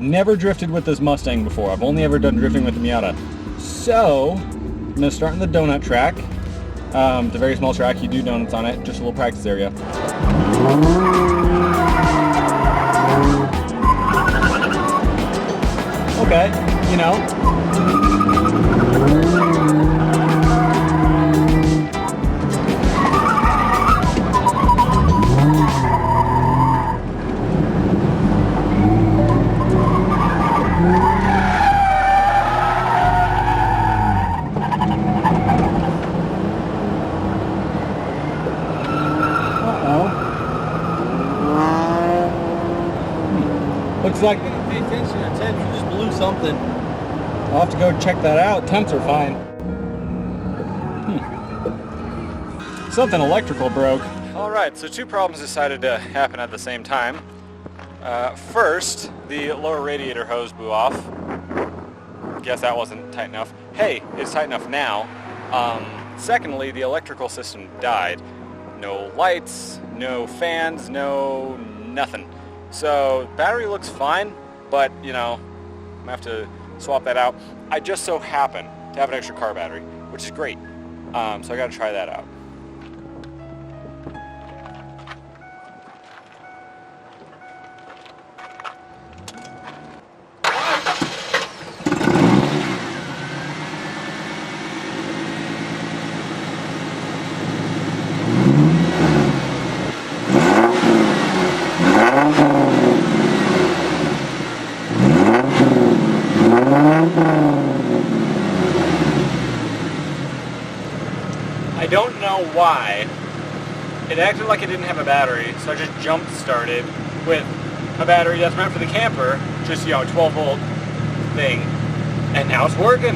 never drifted with this Mustang before. I've only ever done drifting with the Miata. So, I'm gonna start on the donut track. It's a very small track, you do donuts on it, just a little practice area. Okay, you know. Looks like pay attention to temps, you just blew something. I'll have to go check that out. Temps are fine. Something electrical broke. Alright, so two problems decided to happen at the same time. First, the lower radiator hose blew off. Guess that wasn't tight enough. Hey, it's tight enough now. Secondly, the electrical system died. No lights, no fans, no nothing. So battery looks fine, but you know, I'm gonna have to swap that out. I just so happen to have an extra car battery, which is great. So I gotta try that out. I don't know why. It acted like it didn't have a battery, so I just jump started with a battery that's meant for the camper, just, you know, a 12-volt thing, and now it's working.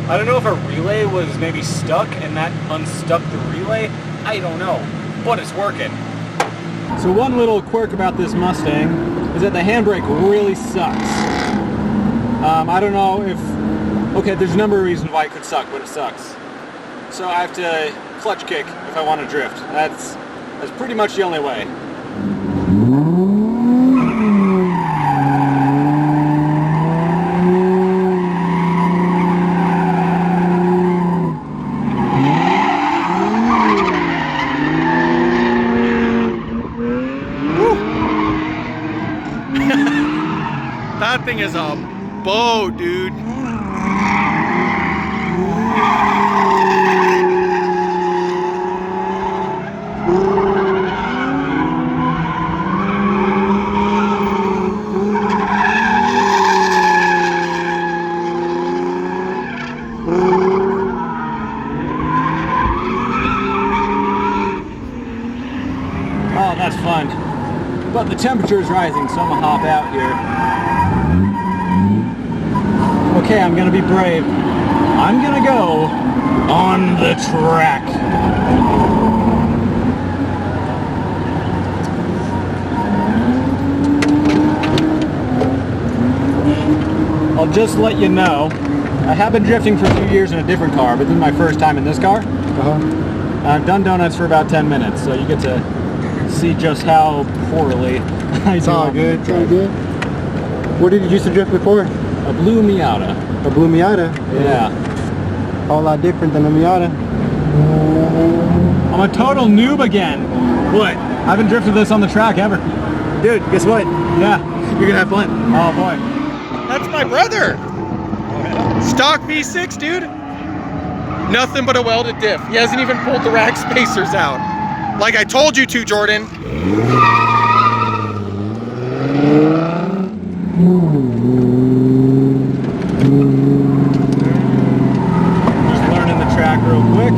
I don't know if a relay was maybe stuck and that unstuck the relay. I don't know, but it's working. So one little quirk about this Mustang is that the handbrake really sucks. I don't know if... Okay, there's a number of reasons why it could suck, but it sucks. So I have to clutch kick if I want to drift. That's pretty much the only way. That thing is a boat, dude. Oh, that's fun. But the temperature is rising, so I'm gonna hop out here. Okay, I'm gonna be brave. I'm gonna go on the track. I'll just let you know, I have been drifting for a few years in a different car, but this is my first time in this car. I've done donuts for about 10 minutes, so you get to see just how poorly I do. It's all good, it's all good. What did you used to drift before? A blue Miata. A blue Miata? Yeah. A whole lot different than a Miata. I'm a total noob again. What? I haven't drifted this on the track ever. Dude, guess what? Yeah. You're gonna have fun. Oh boy. That's my brother. Stock V6, dude. Nothing but a welded diff. He hasn't even pulled the rack spacers out. Like I told you to, Jordan. Just learning the track real quick.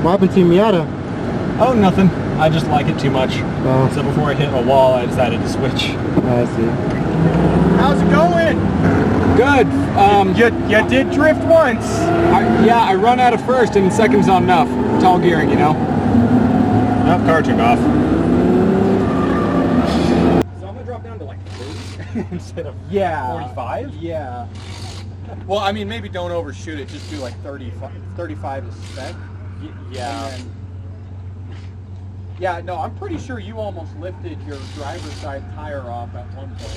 What happened to your Miata? Oh, nothing. I just like it too much. Oh. So before I hit a wall, I decided to switch. I see. How's it going? Good. You did drift once. I run out of first and second's not enough. Tall gearing, you know. Oh, car took off. So I'm gonna drop down to like 30 instead of 45? Yeah. Well, I mean, maybe don't overshoot it. Just do like 35 is spec. Yeah. And then, yeah, no, I'm pretty sure you almost lifted your driver's side tire off at one point.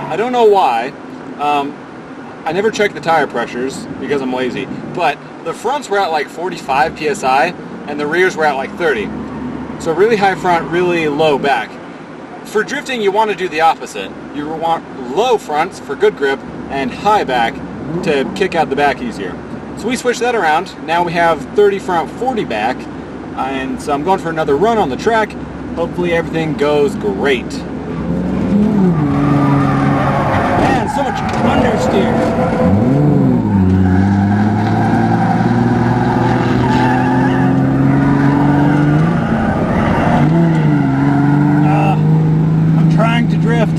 I don't know why. I never checked the tire pressures because I'm lazy, but the fronts were at like 45 psi and the rears were at like 30. So really high front, really low back. For drifting, you want to do the opposite. You want low fronts for good grip and high back to kick out the back easier. So we switched that around. Now we have 30 front, 40 back, and so I'm going for another run on the track. Hopefully everything goes great. Man, so much understeer. I'm trying to drift.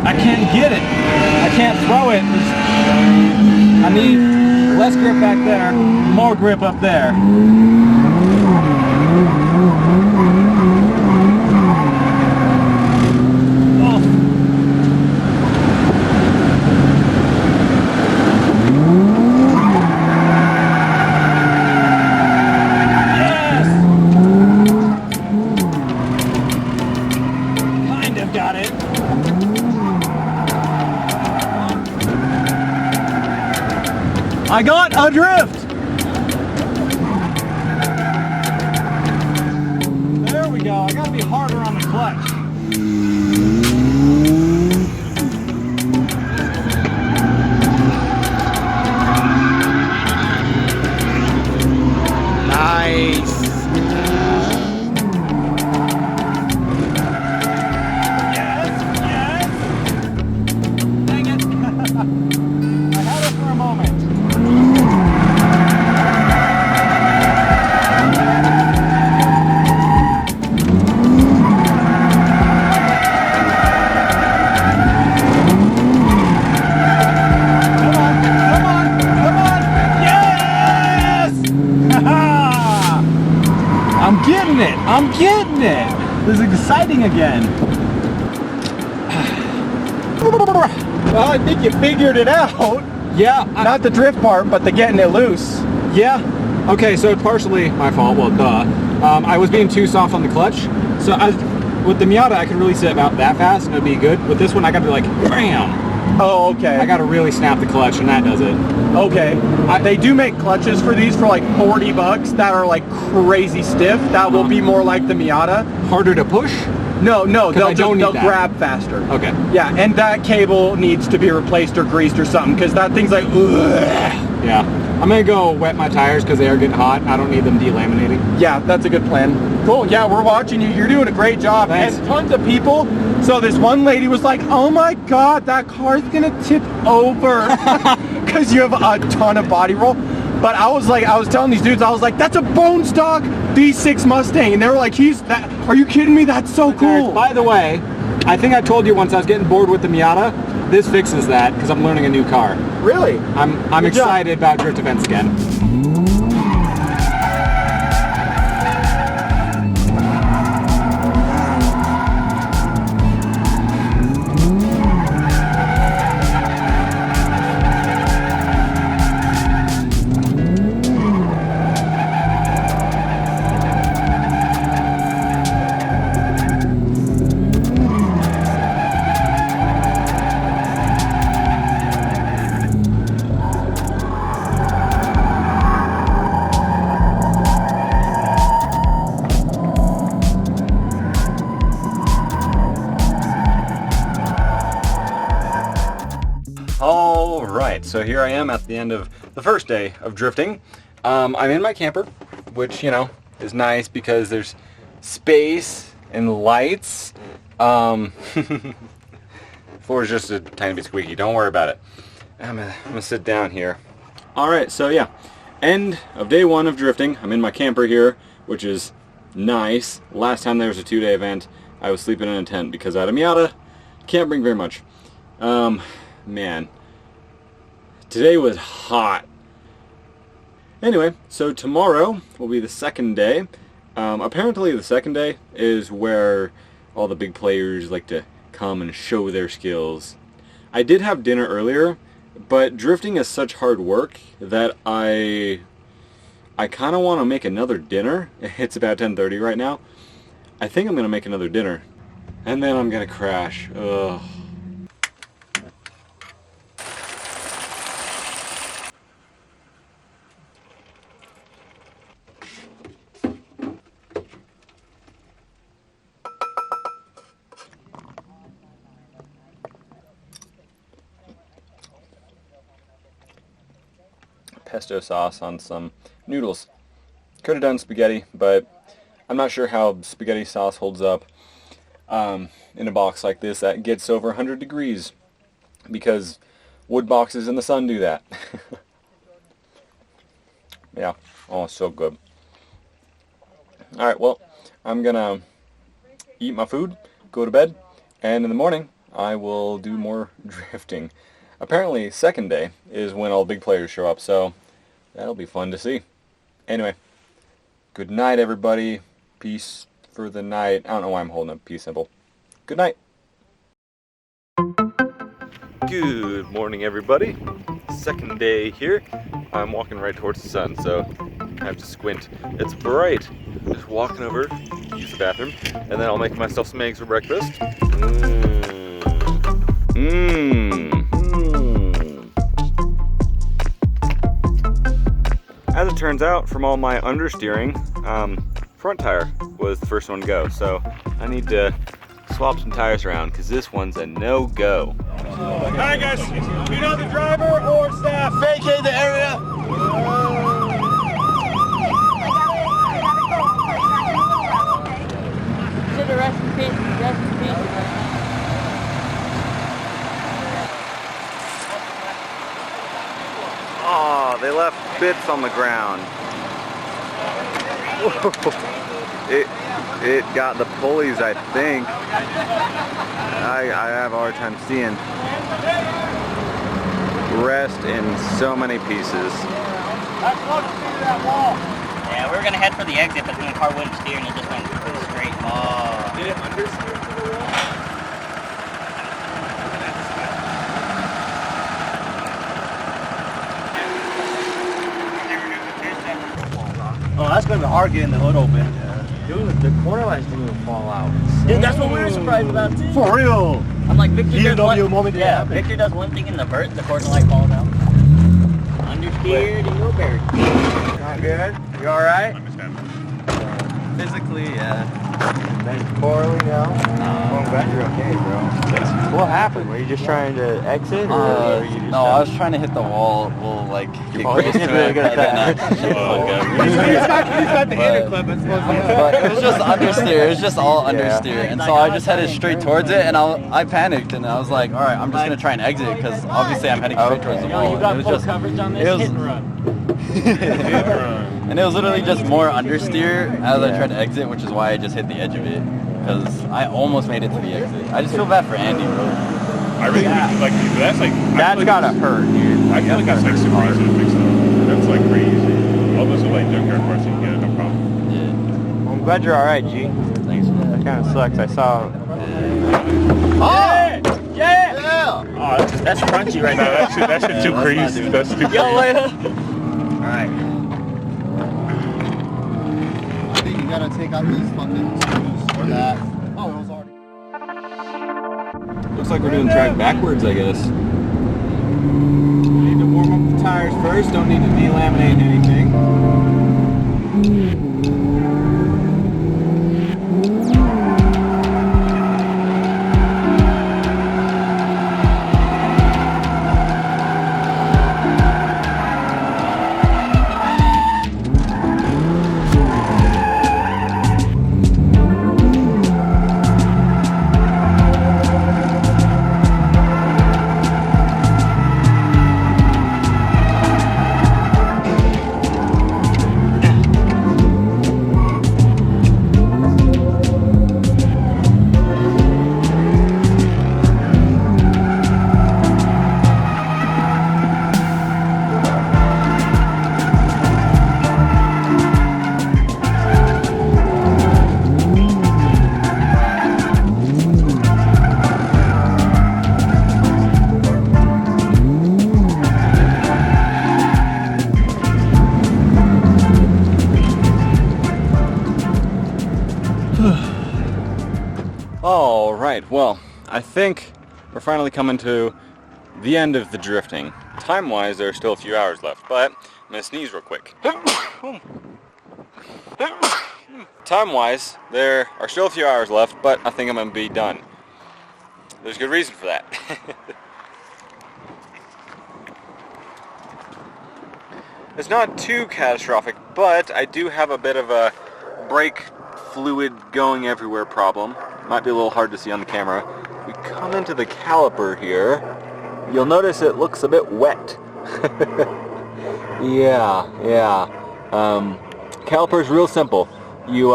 I can't get it. I can't throw it. I need less grip back there, more grip up there. Yes! Kind of got it. I got adrift! There we go. I gotta be harder on the clutch. Nice. Yes, yes. Dang it. I had it for a moment. I'm getting it! This is exciting again. Well, I think you figured it out. Yeah. Not the drift part, but the getting it loose. Yeah. Okay, so it's partially my fault. Well, duh. I was being too soft on the clutch. So with the Miata, I could really sit about that fast and it'd be good. With this one, I got to be like, bam! Oh, okay. I got to really snap the clutch and that does it. Okay. They do make clutches for these for like $40 that are like crazy stiff. That will be more like the Miata. Harder to push? No, they'll that. grab faster. Okay. Yeah, and that cable needs to be replaced or greased or something because that thing's like, ugh. Yeah. I'm going to go wet my tires because they are getting hot. I don't need them delaminating. Yeah, that's a good plan. Cool. Yeah, we're watching you. You're doing a great job. Thanks. And tons of people. So this one lady was like, oh my God, that car's going to tip over because you have a ton of body roll. But I was telling these dudes, I was like, that's a bone stock V6 Mustang. And they were like, are you kidding me? That's so cool. By the way, I think I told you once I was getting bored with the Miata, this fixes that because I'm learning a new car. Really? I'm excited about drift events again. All right, so here I am at the end of the first day of drifting. I'm in my camper, which, you know, is nice because there's space and lights. Floor is just a tiny bit squeaky. Don't worry about it. I'm gonna sit down here. All right, so yeah, end of day one of drifting. I'm in my camper here, which is nice. Last time there was a 2-day event, I was sleeping in a tent because I had a Miata. Can't bring very much. Man, today was hot. Anyway, so tomorrow will be the second day. Apparently the second day is where all the big players like to come and show their skills. I did have dinner earlier, but drifting is such hard work that I kind of want to make another dinner. It's about 10:30 right now. I think I'm going to make another dinner, and then I'm going to crash. Ugh. Pesto sauce on some noodles. Could have done spaghetti, but I'm not sure how spaghetti sauce holds up in a box like this that gets over 100 degrees, because wood boxes in the sun do that. Yeah, oh, so good. Alright, well, I'm gonna eat my food, go to bed, and in the morning I will do more drifting. Apparently, second day is when all the big players show up, so that'll be fun to see. Anyway, good night, everybody. Peace for the night. I don't know why I'm holding a peace symbol. Good night. Good morning, everybody. Second day here. I'm walking right towards the sun, so I have to squint. It's bright. Just walking over, use the bathroom, and then I'll make myself some eggs for breakfast. As it turns out, from all my understeering, front tire was the first one to go, so I need to swap some tires around because this one's a no-go. Alright guys, you know the driver or staff, vacate the area. Rest in peace, rest in peace. Oh, they left bits on the ground. It got the pulleys, I think. I have a hard time seeing. Rest in so many pieces. Yeah, we were gonna head for the exit, but then the car wouldn't steer and it just went straight. Oh. Did it understeer to the wall? Oh, that's gonna be hard getting the hood open. Yeah. Dude, the corner lights didn't even fall out. Dude, that's what we were surprised about too. For real. I'm like, Victor You does know one, the moment it happened. Victor does one thing in the vert, the corner light falls out. Understeered and you're buried. Not good? You alright? Physically, yeah. Poorly now? I'm glad you're okay, bro. What happened? Were you just trying to exit? Or you just No, I was trying to hit the wall. We'll like get probably close to really it. good at and that. then He's got the hinder clip. but it was just understeer. It was just all understeer, and so I just headed straight towards it, and I panicked, and I was like, all right, I'm just gonna try and exit because obviously I'm heading straight towards the wall. You got It was full just coverage on this, it was- hit and run. And it was literally just more understeer as I tried to exit, which is why I just hit the edge of it. Because I almost made it to the exit. I just feel bad for Andy, bro. I really like that's like That's gotta hurt, dude. I feel like that's like super easy to fix though. That's like pretty easy. All those are like junkyard parts you can get, no problem. Yeah. I'm glad you're alright, G. Thanks, man. That kind of sucks. I saw. Oh! Yeah! Oh, That's crunchy right no, now. that shit too crazy. That's too crazy. Yo, later. Alright. You gotta take out these fucking screws or that. Oh, it was already. Looks like we're doing track backwards, I guess. Need to warm up the tires first. Don't need to delaminate anything. Alright, well, I think we're finally coming to the end of the drifting. Time-wise, there are still a few hours left, but I'm gonna sneeze real quick. Time-wise, there are still a few hours left, but I think I'm gonna be done. There's good reason for that. It's not too catastrophic, but I do have a bit of a brake fluid going everywhere problem. Might be a little hard to see on the camera. We come into the caliper here, you'll notice it looks a bit wet. Yeah. Caliper's real simple. You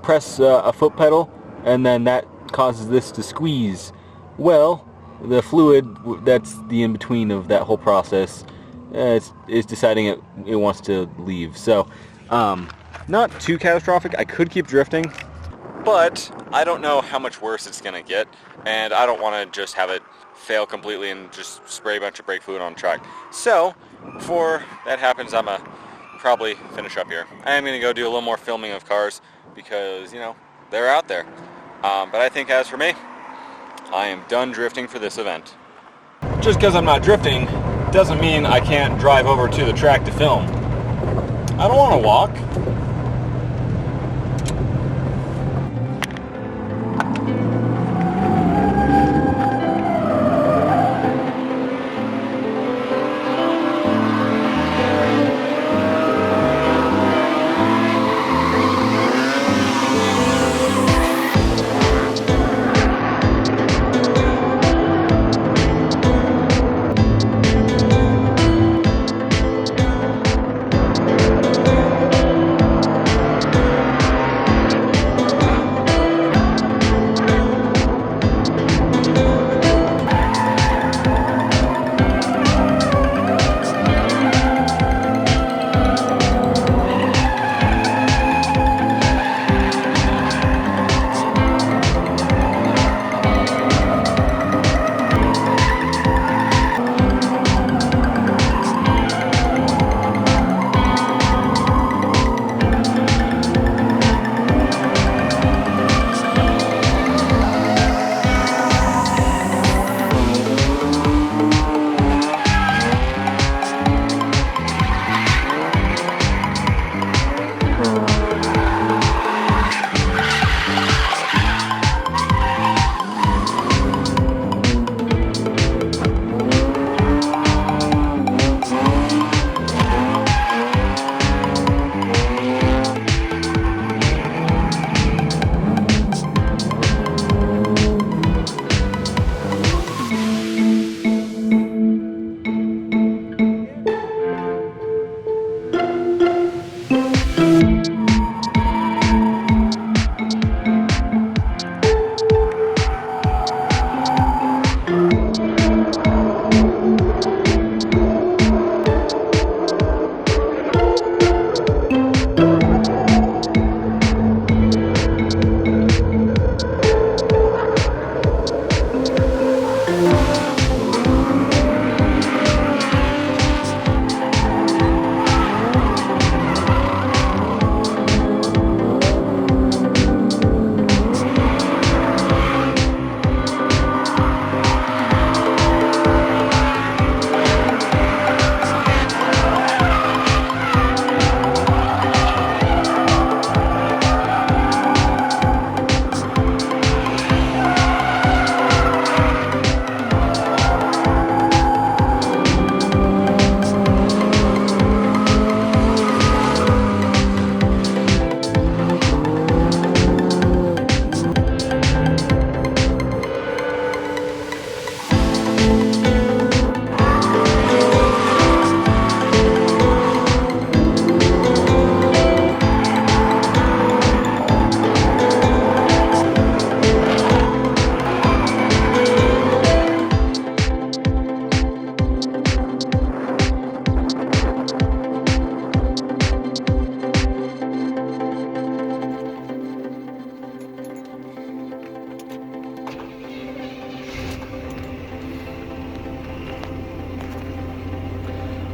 press a foot pedal, and then that causes this to squeeze. Well, the fluid that's the in-between of that whole process is deciding it wants to leave. So, not too catastrophic. I could keep drifting, but I don't know how much worse it's gonna get, and I don't want to just have it fail completely and just spray a bunch of brake fluid on the track. So, before that happens, I'm gonna probably finish up here. I am gonna go do a little more filming of cars because, you know, they're out there. But I think as for me, I am done drifting for this event. Just because I'm not drifting doesn't mean I can't drive over to the track to film. I don't want to walk.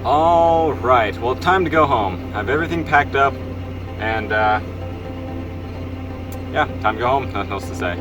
All right, well, it's time to go home. I have everything packed up, and yeah, time to go home. Nothing else to say.